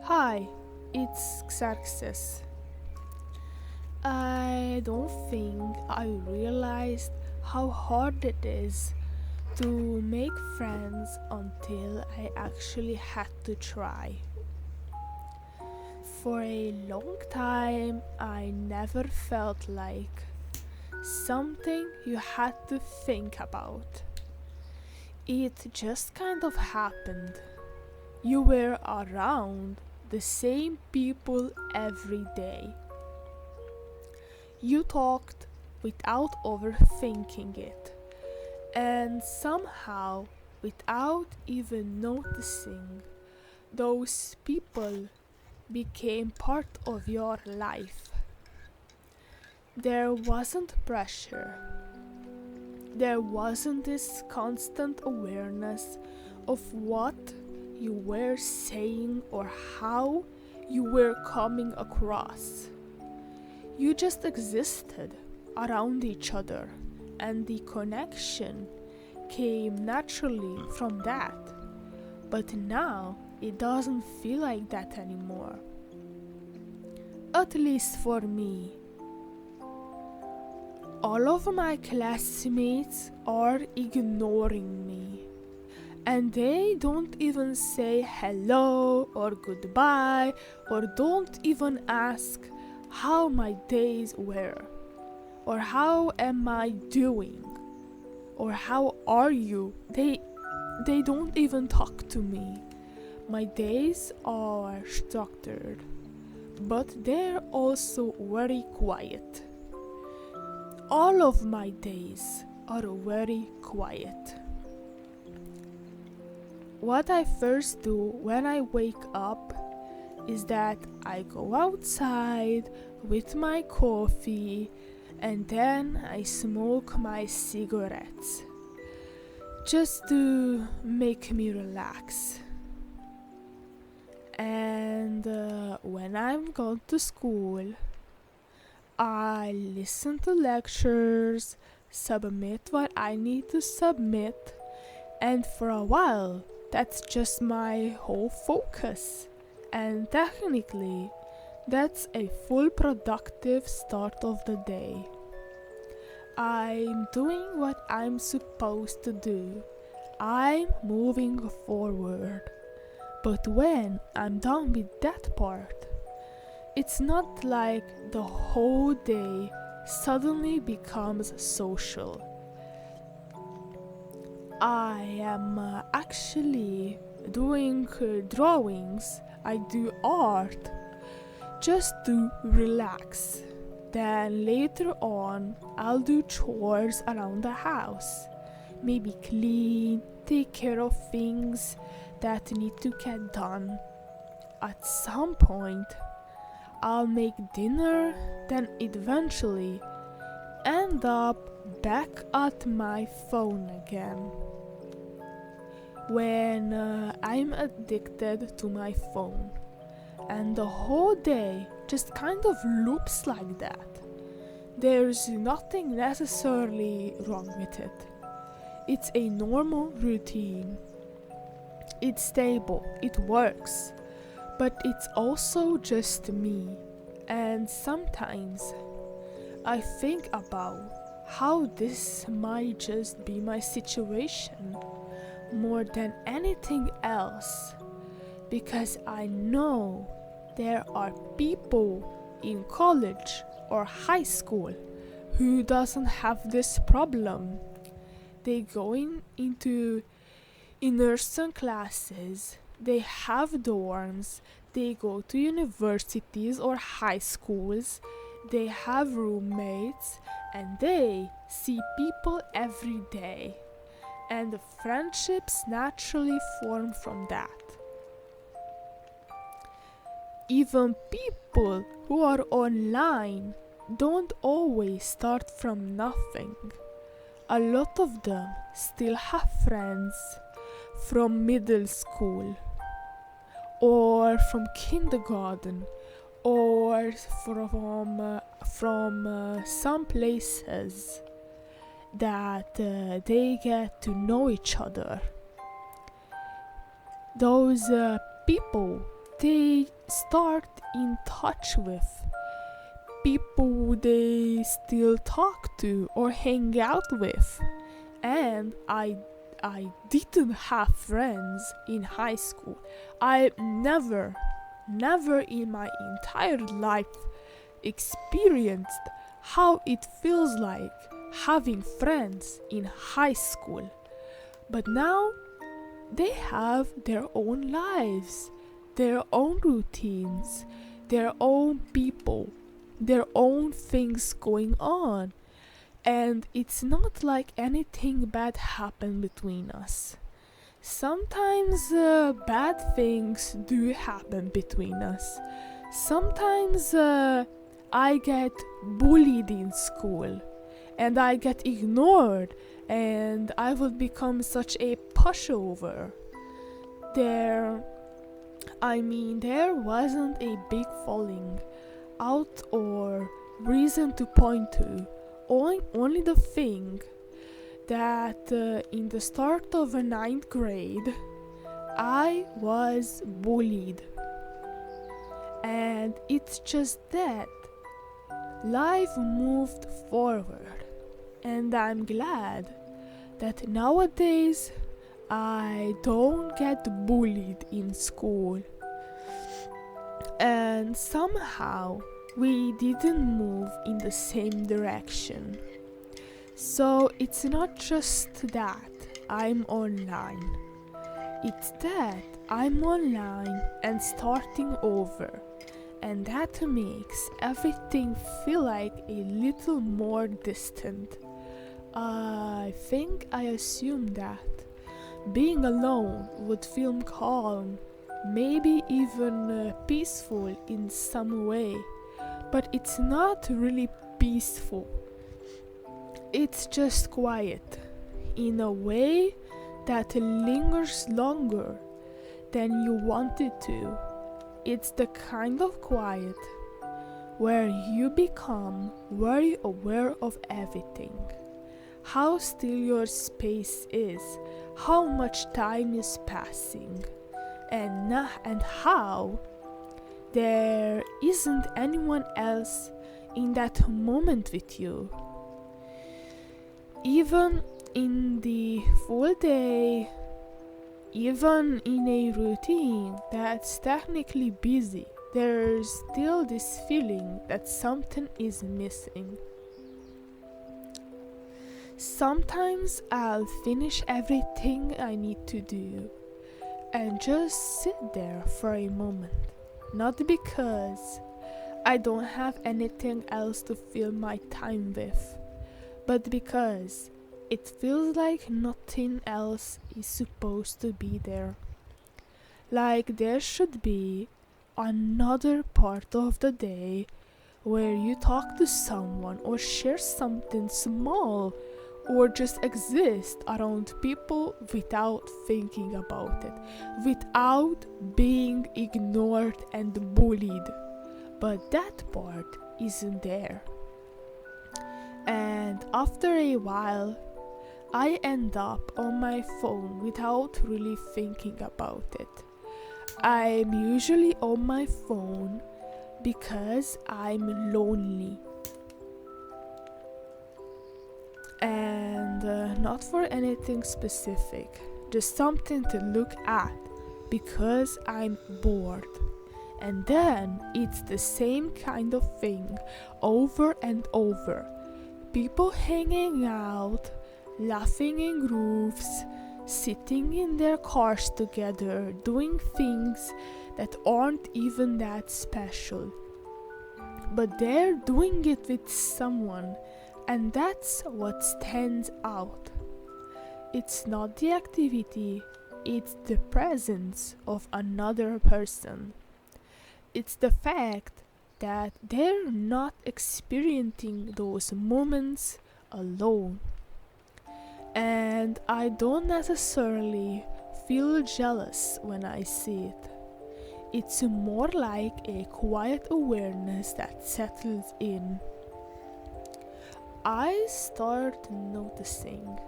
Hi, it's Xerxes. I don't think I realized how hard it is to make friends until I actually had to try. For a long time, I never felt like something you had to think about. It just kind of happened. You were around the same people every day. You talked without overthinking it, and somehow, without even noticing, those people became part of your life. There wasn't pressure, there wasn't this constant awareness of what you were saying or how you were coming across. You just existed around each other, and the connection came naturally from that. But now it doesn't feel like that anymore. At least for me. All of my classmates are ignoring me, and they don't even say hello or goodbye or don't even ask how my days were or how am I doing or how are you. They don't even talk to me. My days are structured, but they're also very quiet. All of my days are very quiet. What I first do when I wake up is that I go outside with my coffee and then I smoke my cigarettes just to make me relax. And when I'm going to school, I listen to lectures, submit what I need to submit, and for a while, that's just my whole focus. And technically, that's a full productive start of the day. I'm doing what I'm supposed to do. I'm moving forward. But when I'm done with that part, it's not like the whole day suddenly becomes social. I am actually doing drawings, I do art just to relax. Then later on, I'll do chores around the house. Maybe clean, take care of things that need to get done. At some point, I'll make dinner, then eventually end up back at my phone again. When I'm addicted to my phone, and the whole day just kind of loops like that. There's nothing necessarily wrong with it. It's a normal routine. It's stable, it works, but it's also just me. And sometimes I think about how this might just be my situation more than anything else, because I know there are people in college or high school who doesn't have this problem. They go into immersion classes, they have dorms, they go to universities or high schools, they have roommates, and they see people every day. And the friendships naturally form from that. Even people who are online don't always start from nothing. A lot of them still have friends from middle school or from kindergarten or from some places that they get to know each other. Those people they start in touch with people they still talk to or hang out with. And I didn't have friends in high school. I never in my entire life experienced how it feels like having friends in high school. But now they have their own lives, their own routines, their own people, their own things going on. And it's not like anything bad happened between us. Sometimes bad things do happen between us. Sometimes I get bullied in school and I get ignored and I would become such a pushover. There wasn't a big falling out or reason to point to. Only the thing that in the start of ninth grade, I was bullied. And it's just that life moved forward. And I'm glad that nowadays I don't get bullied in school. And somehow we didn't move in the same direction. So it's not just that I'm online. It's that I'm online and starting over. And that makes everything feel like a little more distant. I think I assumed that being alone would feel calm, maybe even peaceful in some way. But it's not really peaceful. It's just quiet in a way that lingers longer than you want it to. It's the kind of quiet where you become very aware of everything. How still your space is, how much time is passing, and how there isn't anyone else in that moment with you. Even in the full day, even in a routine that's technically busy, there's still this feeling that something is missing. Sometimes I'll finish everything I need to do and just sit there for a moment. Not because I don't have anything else to fill my time with, but because it feels like nothing else is supposed to be there. Like there should be another part of the day where you talk to someone or share something small or just exist around people without thinking about it, without being ignored and bullied. But that part isn't there. And after a while, I end up on my phone without really thinking about it. I'm usually on my phone because I'm lonely. And not for anything specific, just something to look at because I'm bored. And then it's the same kind of thing over and over. People hanging out, laughing in groups, sitting in their cars together, doing things that aren't even that special. But they're doing it with someone, and that's what stands out. It's not the activity, it's the presence of another person. It's the fact that they're not experiencing those moments alone. And I don't necessarily feel jealous when I see it. It's more like a quiet awareness that settles in. I start noticing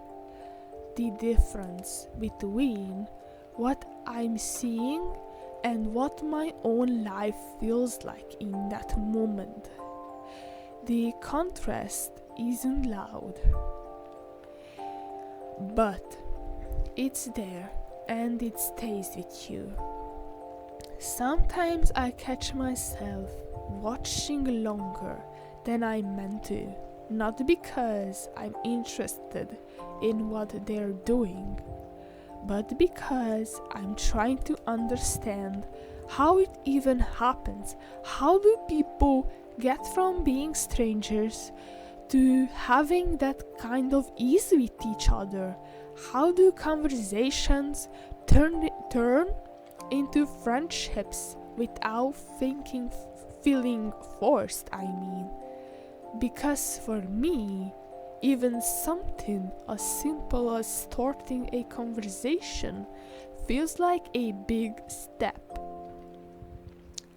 the difference between what I'm seeing and what my own life feels like in that moment. The contrast isn't loud, but it's there and it stays with you. Sometimes I catch myself watching longer than I meant to, not because I'm interested in what they're doing, but because I'm trying to understand how it even happens. How do people get from being strangers to having that kind of ease with each other? How do conversations turn into friendships without feeling forced? Because for me, even something as simple as starting a conversation feels like a big step.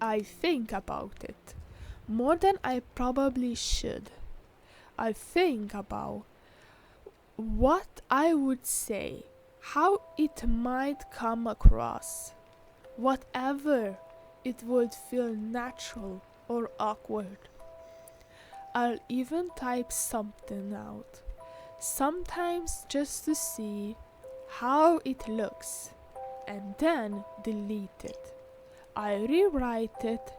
I think about it more than I probably should. I think about what I would say, how it might come across, whatever it would feel natural or awkward. I'll even type something out, sometimes just to see how it looks, and then delete it. I rewrite it,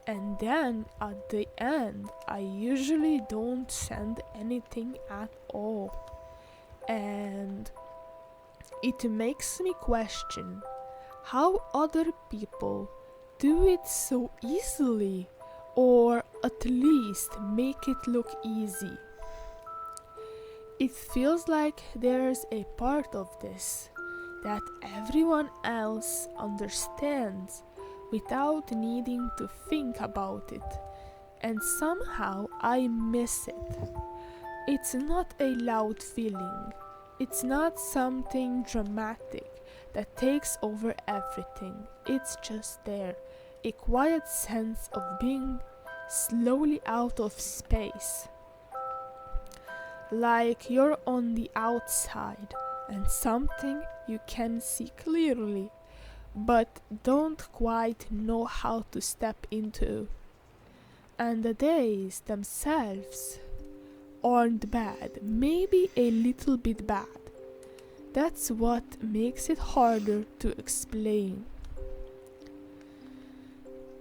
and then at the end, I usually don't send anything at all. And it makes me question how other people do it so easily, or at least make it look easy. It feels like there's a part of this that everyone else understands without needing to think about it, and somehow I miss it. It's not a loud feeling, it's not something dramatic that takes over everything. It's just there, a quiet sense of being slowly out of space. Like you're on the outside and something you can see clearly, but don't quite know how to step into. And the days themselves aren't bad, maybe a little bit bad. That's what makes it harder to explain.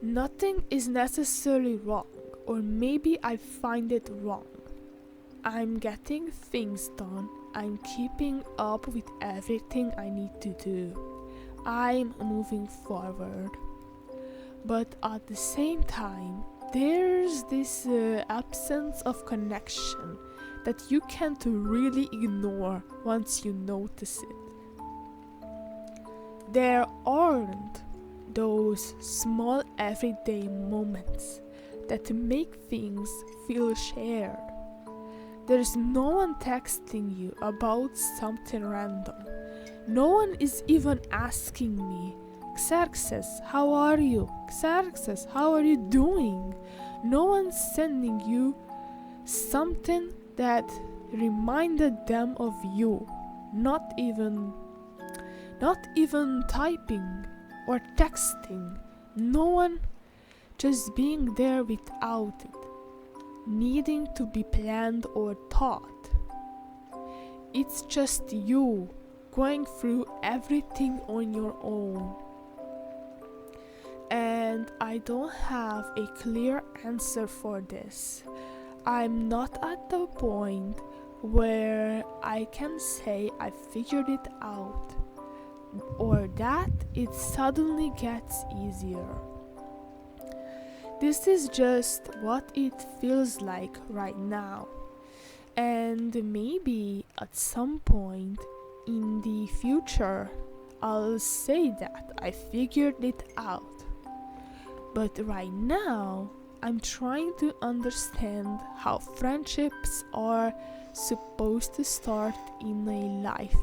Nothing is necessarily wrong, or maybe I find it wrong. I'm getting things done, I'm keeping up with everything I need to do. I'm moving forward. But at the same time, there's this absence of connection that you can't really ignore once you notice it. There aren't those small everyday moments that make things feel shared. There's no one texting you about something random. No one is even asking me, Xerxes, how are you? Xerxes, how are you doing? No one's sending you something that reminded them of you. Not even typing or texting. No one, just being there without it, needing to be planned or taught. It's just you going through everything on your own. And I don't have a clear answer for this. I'm not at the point where I can say I figured it out, or that it suddenly gets easier. This is just what it feels like right now. And maybe at some point in the future, I'll say that I figured it out. But right now, I'm trying to understand how friendships are supposed to start in a life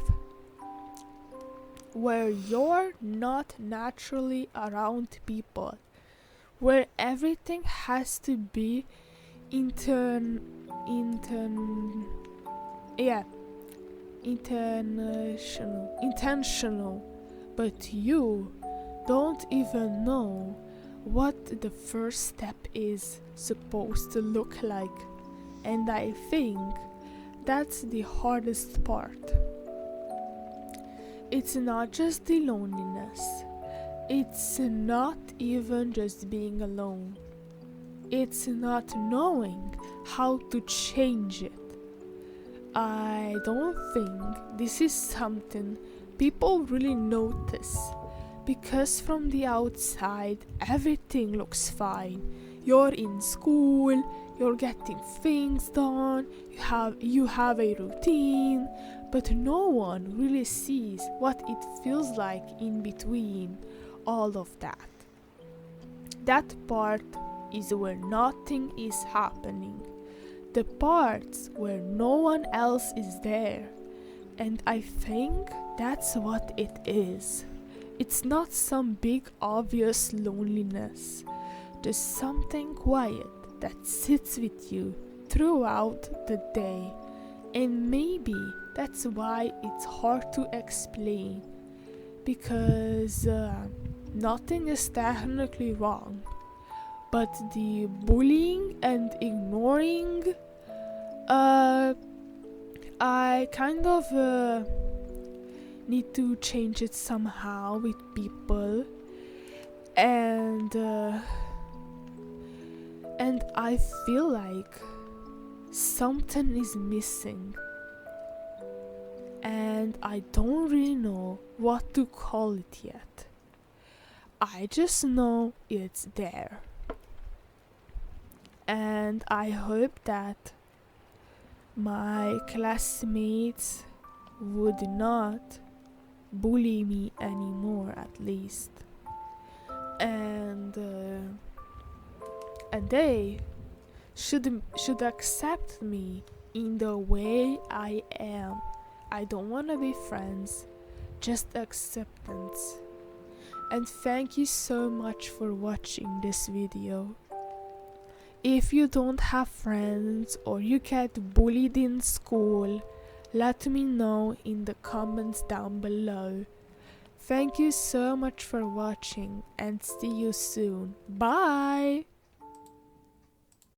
where you're not naturally around people, where everything has to be intentional, but you don't even know what the first step is supposed to look like. And I think that's the hardest part. It's not just the loneliness. It's not even just being alone. It's not knowing how to change it. I don't think this is something people really notice, because from the outside everything looks fine. You're in school, you're getting things done, you have a routine, but no one really sees what it feels like in between all of that. That part is where nothing is happening. The parts where no one else is there. And I think that's what it is. It's not some big obvious loneliness, just something quiet that sits with you throughout the day. And maybe that's why it's hard to explain, because nothing is technically wrong. But the bullying and ignoring, I kind of need to change it somehow with people, and I feel like something is missing, and I don't really know what to call it yet. I just know it's there. And I hope that my classmates would not bully me anymore, at least. And they should accept me in the way I am. I don't want to be friends, just acceptance. And thank you so much for watching this video. If you don't have friends or you get bullied in school, let me know in the comments down below. Thank you so much for watching, and see you soon. Bye!